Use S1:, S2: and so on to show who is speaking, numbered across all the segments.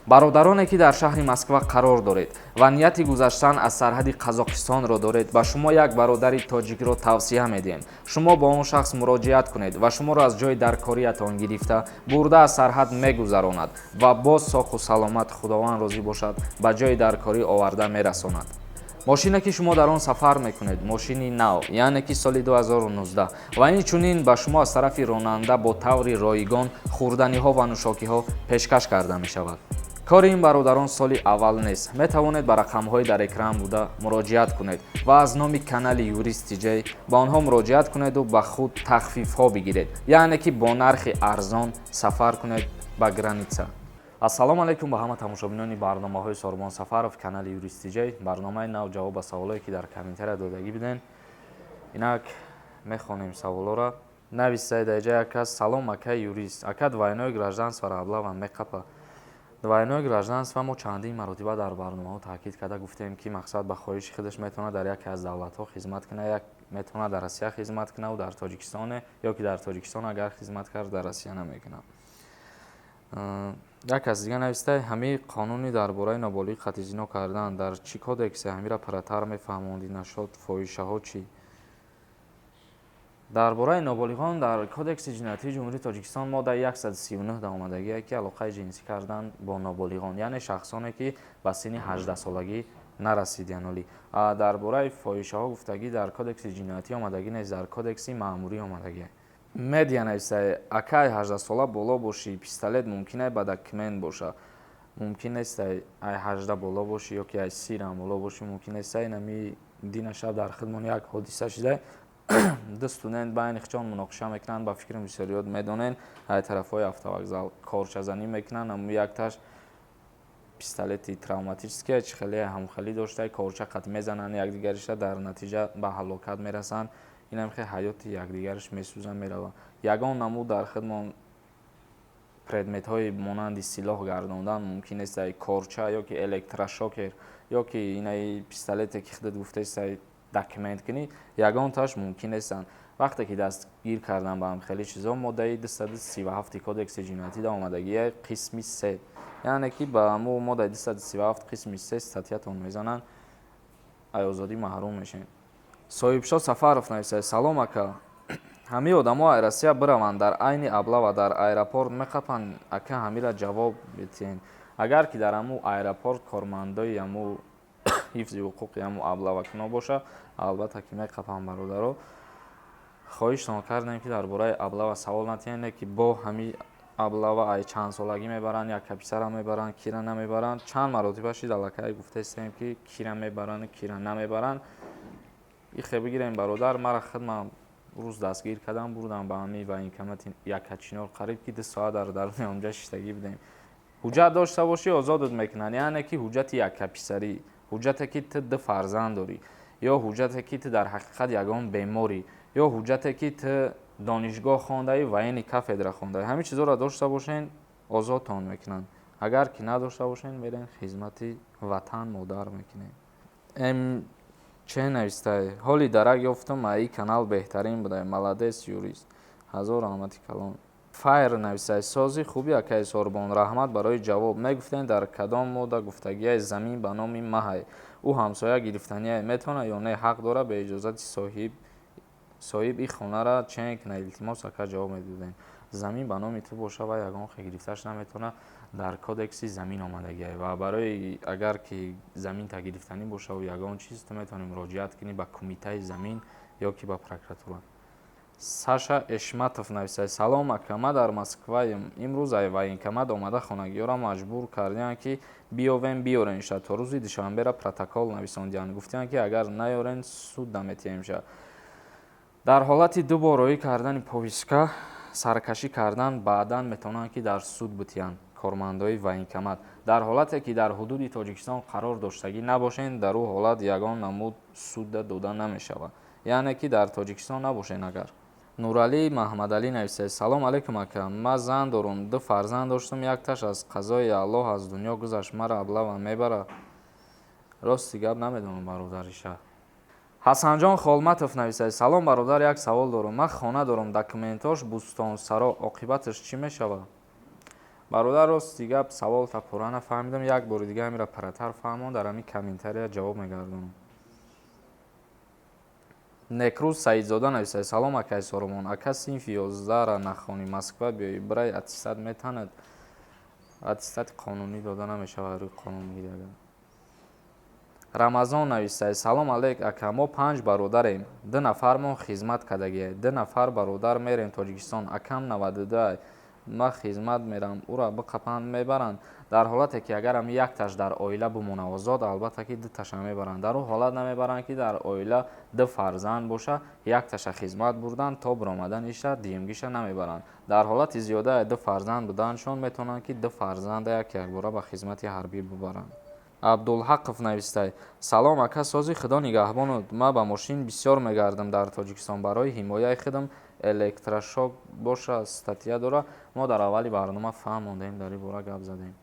S1: бародароне ки дар шаҳри Москва қарор доред ва нияти гузаштан аз сарҳади Қазоқистонро доред, ба шумо як бародари тоҷикро тавсия медиҳем. Шумо ба он шахс муроҷиат кунед ва шуморо аз ҷои даркориятон гирифта бурда аз сарҳад мегузаронад ва боз соҳу саломат, худованд розӣ бошад, ба ҷои даркорӣ оварда мерасонад. мошине ки шумо дар он сафар мекунед мошини нав, яъне ки соли 2019 ва инчунин ба шумо аз тарафи ронанда бо таври ройгон хӯрданиҳо ва нӯшокиҳо пешкаш карда мешавад. кори ин бародарон соли аввал нест. метавонед ба рақамҳои дар экран буда муроҷиат кунед ва аз номи канали Юрист TJ ба онҳо муроҷиат кунеду ба худ тахфифҳо бигиред, яъне ки бо нархи арзон сафар кунед ба граница. ассалому алайкум ба ҳама тамошобинони барномаҳои Сорбон Сафаров канали Юрист TJ. барномаи нав ҷавоб ба саволое ки дар комментария додагӣ биден. инак мехонем саволоро. нависаид аҷа як кас: салом ака юрист, ака двойное гражданство аблава меқапа. двойное гражданство мо чандин маротиба дар барномаҳо таъкид карда гуфтем ки мақсад ба хоҳиши худаш метавонад дар яке аз давлатҳо хизмат кунад, як метавонад дар Россия хизмат кунад, дар Тоҷикистон ё ки дар Тоҷикистон агар хизмат кард дар Россия намекунад. як кас дига нависта: ҳамин қонуни дар бораи ноболиғ қатъи зино кардан дар чӣ кодексе, ҳамира паратар мефаҳмонди нашод фоҳишаҳо чӣ? дар бораи ноболиғон дар кодекси ҷиноятии ҷумҳурии Тоҷикистон моддаи 139 дар омадагие ки алоқаи ҷинсӣ кардан бо ноболиғон, яъне шахсоне ки ба синни 18 солагӣ нарасиданд. оли дар бораи фоҳишаҳо гуфтагӣ дар кодекси ҷиноятӣ омадагӣ нест, дар кодекси маъмурӣ омадагӣ. медия нависта: акай 18 сола боло бошӣ, пистолет мумкин ай ба документ боша, мумкин нест ай 18 боло бошӣ ё ки ай 30 рам боло бошӣ, мумкин нест ай нами дина шаб дар хидмон як ҳодиса шуда ду студент байни хичон муноқиша мекунанд, ба фикри бисёриёт медонен, ай тарафҳои автовокзал корчазанӣ мекунанд, аммо якташ пистолети травматический чихеле ҳамхелӣ дошта, корча қат мезананд якдигариша, дар натиҷа ба ҳалокат мерасанд, инам хе ҳаёти якдигариш месӯза мерава. ягон намуд дар хидмон предметҳои монанди силоҳ гардондан мумкин нест, ай корча ё ки электрошокер ё ки инаи пистолете ки худат гуфтаи документ кунӣ, ягонташ мумкин нестанд. вақте ки дастгир кардан ба ҳамхелӣ чизо моддаи 237 кодекси ҷиноятӣ дар омадагии қисми 3, яъне ки ба ҳамун моддаи 237 қисми 3 статъятон мезананд, ай озодӣ маҳрум мешавед. соҳибшод Сафаров нависа: салом ака, ҳамин одамо ай Россия бираванд, дар айни аблава дар аэропорт меқапанд, ака ҳамира ҷавоб битиҳен. агар ки дар ҳамун аэропорт кормандои ҳамун ҳифзи ҳуқуқи ҳамун аблавакуно боша, албатта ки меқапанд бародаро. хоҳиштон кардем ки дар бораи аблава савол натиҳем, ки бо ҳамин аблава ай чанд солагӣ мебаранд, як писара мебаранд, кира намебаранд. чанд маротиба шид аллакай гуфтаистем ки кира мебаранд, кира намебаранд. ихе бигирем бародар, мара хидмам рӯз дастгир кардам, бурдам ба ҳамин военкомати Якачинор қариб ки 2 соат дар даруни онҷа шиштагӣ будем. ҳуҷҷат дошта бошӣ озодут мекунанд, яъне ки ҳуҷҷати якаписарӣ, ҳуҷҷате ки ту 2 фарзанд дорӣ, ё ҳуҷҷате ки ту дар ҳақиқат ягон беморӣ, ё ҳуҷҷате ки ту донишгоҳ хондаӣ, военни кафедра хондаӣ, ҳамин чизоро дошта бошен, озодтон мекунанд. агар ки надошта бошен, мерен хизмати ватан модар мекунем. че навистае: ҳоли дарак ёфтам, ин канал беҳтарин буде, маладес юрист, ҳазор раҳмати калон. файр нависае: сози хуби акаи Сорбон, раҳмат барои ҷавоб. мегуфтем дар кадом модда гуфтагиае замин ба номи маҳай, ӯ ҳамсоя гирифтанияе, метавонад ё не ҳақ дорад бе иҷозати соҳиб ин хонара чен кунад? илтимос ака ҷавоб медодем. замин ба номи ту боша ва ягон хе гирифташ наметавонад, дар кодекси замин омадагиае ва барои агар ки замин та гирифтанӣ боша ва ягон чиз, ту метавонӣ муроҷиат кунӣ ба кумитаи замин ё ки ба прокуратура. Саша Эшматов нависае: салом ака, ма дар Москваем, имрӯз ай военкомат омада хонагиёро маҷбур кардиянд ки биёренша, то рӯзи душанбера протокол нависондиянд, гуфтиянд ки агар наёрен суд наметиҳемша. дар ҳолати ду бор роӣ кардани повестка саркашӣ кардан, баъдан метавонанд ки дар суд битиҳанд кормандои военкомат. дар ҳолате ки дар ҳудуди Тоҷикистон қарор доштагӣ набошен, дар ӯ ҳолат ягон намуд суд дода намешавад, яъне ки дар Тоҷикистон набошен. агар нуралӣ маҳмадалӣ нависае: салом алайкум ака, ма зан дорум, 2 фарзанд доштам, якташ аз қазои Аллоҳ аз дунё гузашт, мара аблава мебара. рости гап намедонам бародариша. ҳасанҷон Холматов нависае: салом бародар, як савол дорам. ман хона дорам, документош Бустонсаро, оқибаташ чӣ мешавад? бародар рости гап саволта пурра нафаҳмидам. як бори дига ҳамира паратар фаҳмон, дар ҳамин комментария ҷавоб мегардонам. некрӯз саидзода нависад: салом акай Соромон, ака синфи 11-ра нахони Москва биёӣ, брай аттестат метанад. аттестати қонунӣ дода намешавад, рӯи қонун мегирад. рамазон нависад: салом алейк ака, мо 5 бародарем, 2 нафармон хизмат кардагие, 2 нафар бародар мерем Тоҷикистон, акам 92, ма хизмат мерам, ура биқапанд мебаранд. дар ҳолате ки агарам якташ дар оила бимона озод, албатта ки дуташа мебаранд. дар ӯ ҳолат намебаранд ки дар оила 2 фарзанд боша, якташа хизмат бурданд, то биромаданиша дуюмгиша намебаранд. дар ҳолати зиёда 2 фарзанд буданшон метавонанд ки 2 фарзанда якбора ба хизмати ҳарбӣ бубаранд. абдулҳақов навистай: салом ака, сози худо нигаҳбонуд, ма ба мошин бисёр мегардам дар Тоҷикистон, барои ҳимояи худам электрошок боша статья дора. мо дар аввали барнома фаҳм мондаем, дар ин бора гап задем.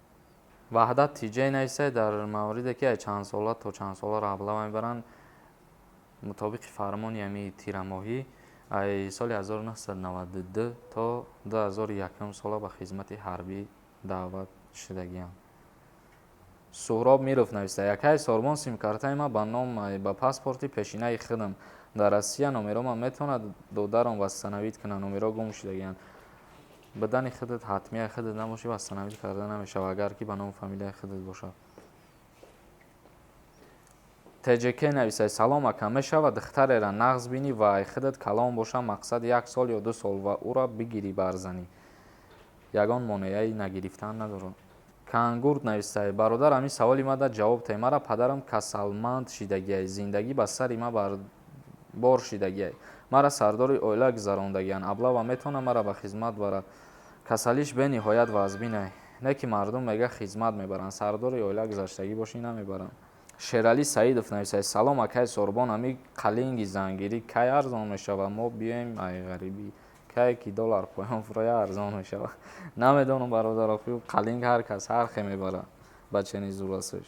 S1: ваҳдат тиҷей нависад: дар мавриде ки чанд сола то чанд сола раблава мебаранд, мутобиқи фармони ҳамин тирамоҳӣ соли 1992 то 2001 сола ба хизмати ҳарбӣ даъват шудагиам. суҳроб миров нависад: якай Соромон, симкартаи ма ба ном ба паспорти пешинаи худам дар Россия номерома метавонад додарон вастанавид кунад. номеро гум шудагианд. бидани худат ҳатмияи худат набоши, вастанавид карда намешавад, агар ки ба ному фамилияи худат бошад. тҷк нависад: салом ака, мешавад духтарера нағз бинӣ ва ай худат калон боша, мақсад 1 сол ё 2 сол ва ура бигирӣ барзанӣ. ягон монеаи нагирифтан надорад. кангурд нависад: бародар, ҳамин саволи ма дад ҷавоб те. мара падарам касалманд шидагиай, зиндагӣ ба сари ма бор шидагиай, мара сардори оила гузарондагианд, аблава метавонад мара ба хизмат бара. касалиш бениҳоят вазбинай, не ки мардум мега хизмат мебаранд, сардори оила гузаштагӣ бошӣ намебаранд. шералӣ саидов нависад: салом акай Соромон, ҳамин қалинги зангирӣ кай арзон мешавад? мо биёем ай ғарибӣ, кай ки доллар поён фуроя арзон мешавад. намедонам бародарофи қалинг ҳар кас ҳархе мебарад, ба чени зурасаш.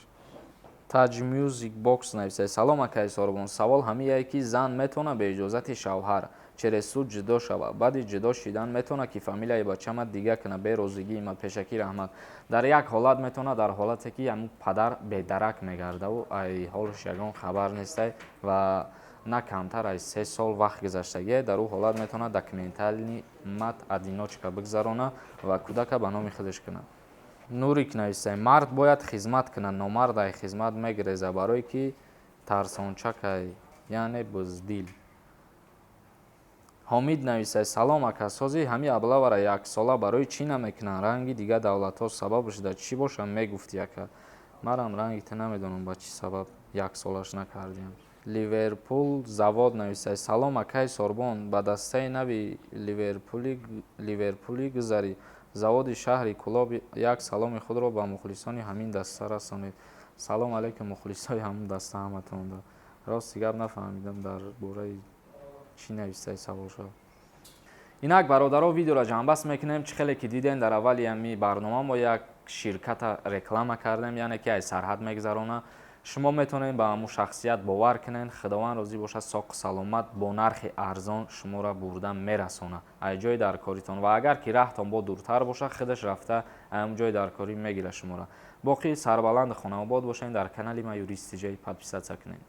S1: Taj Music Box нависад: салом акай Соромон, савол ҳамияе ки зан метавонад бе иҷозати шавҳар через суд ҷудо шавад, баъди ҷудо шудан метавонад ки фамилияи бачама дига кунад бе розигии ма. пешакӣ раҳмат. дар як ҳолат метавонад, дар ҳолате ки ҳамун падар бедарак мегардаву ай ҳолаш ягон хабар нестай ва на камтар аз 3 сол вақт гузаштагие, дар ӯ ҳолат метавонад документални мат одиночка бигзарона ва кӯдака ба номи худаш кунад. нурик нависад: мард бояд хизмат кунад, номард ай хизмат мегирезад, барое ки тарсончакай, яъне буздил. ҳомид нависад: салом ака, сози ҳамин аблавара 1 сола барои чӣ намекунанд? ранги дига давлатҳо сабаб шуда чӣ бошад мегуфтӣ ака? марам рангите намедонам ба чӣ сабаб 1 солаш накардем. ливерпул завод нависад: салом акай Соромон, ба дастаи нави ливерпулӣ гузарӣ, заводи шаҳри Кӯлоб як саломи худро ба мухлисони ҳамин даста расонед. салом алейкум мухлисои ҳамин даста ҳаматонда. рости гап нафаҳмидам дар бораи чӣ нависаи савол шуд. инак бародаро, видеоро ҷамъбаст мекунем. чӣ хеле ки дидем дар аввали ҳамин барнома мо як ширката реклама кардем, яъне ки аз сарҳад мегзарона. шумо метавонед ба ҳамун шахсият бовар кунед, худованд розӣ бошад, соқу саломат бо нархи арзон шуморо бурда мерасонад аз ҷои даркоритон, ва агар ки раҳтон бо дуртар бошад, худаш рафта ҳамун ҷои даркорӣ мегирад шуморо. боқӣ сарбаланду хонавобод бошед. дар канали ма юрист тиҷей подписатсия кунед.